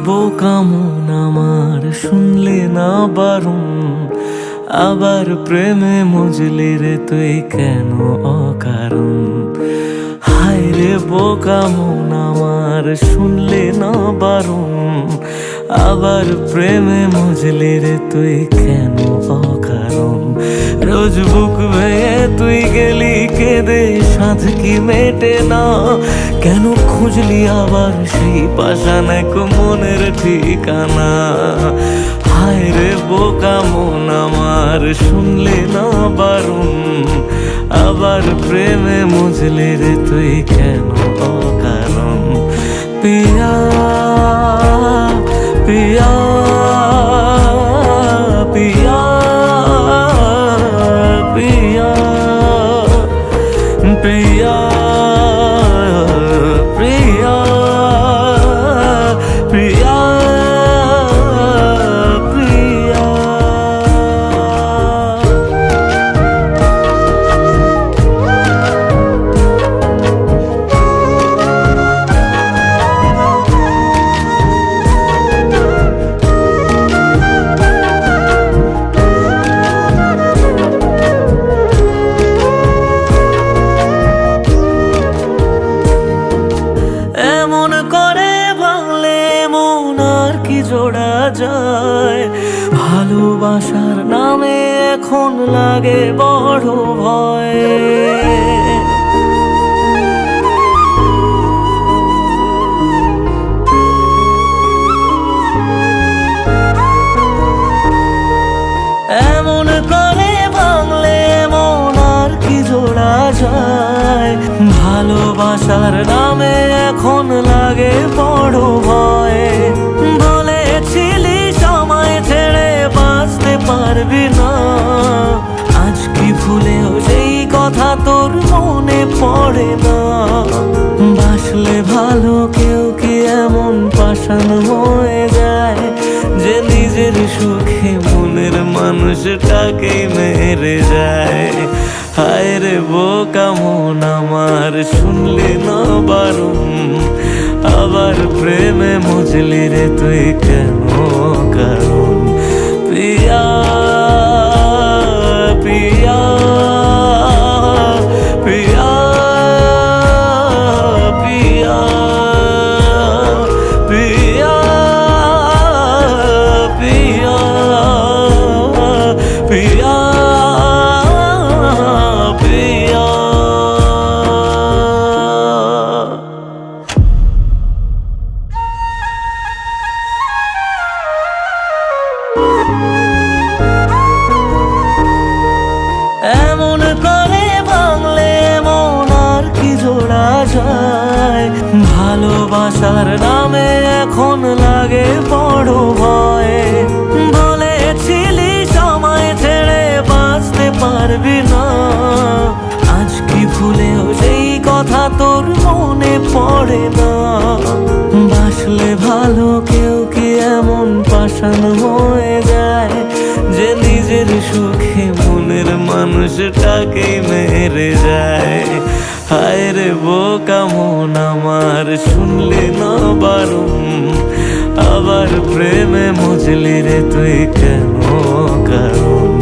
বোকা মন আমার শুনলে না বারণ, আবার প্রেমে মজলি রে তুই কেন অকারণ। হায় রে বোকা মন আমার শুনলে না বারণ, আবার প্রেমে মজলি রে তুই কেন অকারণ। রোজ বুক ভেঙে তুই গেলি কেঁদে, সাধ কি মেটে না, কেন খুঁজলি আবার সেই পাষাণ এক মনের ঠিকানা। হায় রে বোকা মন আমার শুনলে না বারণ, আবার প্রেমে মজলি রে তুই কেন অকারণ। পিয়া পিয়া পিয়া পিয়া প্রিয়া প্রিয়া প্রিয়া প্রিয়া। এমন করে ভাঙলে মন আর কি জোড়া যায়, ভালোবাসার নামে এখন লাগে বড় ভয়। এমন করে ভাঙলে মন আর কি জোড়া যায়, ভালোবাসার নামে এখন লাগে বড় ভয়। বলেছিলি সময় ছেড়ে বাঁচতে পারবি না, আজ কি ভুলেও সেই কথা তোর মনে পড়ে না। বাসলে ভালো কেউ কি এমন পাষাণ হয়ে যায়, যে নিজের সুখে মনের মানুষটাকেই মেরে যায়। হায় রে বোকা মন আমার শুনলি না বারণ, আবার প্রেমে মজলি রে তুই কেন কারণ। পিয়া পিয়া পিয়া পিয়া পিয়া পিয়া পিয়া পিয়া। এমন করে ভাঙলে মন আর কি জোড়া যায়, ভালোবাসার নামে এখন লাগে বড় ভয়। বলেছিলি সময় ছেড়ে বাঁচতে পারবি না, আজ কি ভুলেও সেই কথা তোর মনে পড়ে না। বাসলে ভালো কেউ কি এমন পাষাণ হয়ে যায়, যে নিজের সুখে মনের মানুষটাকেই মেরে যায়। হায় রে বোকা মন আমার শুনলি না বারণ, আবার প্রেমে মজলি রে তুই কেন কারণ।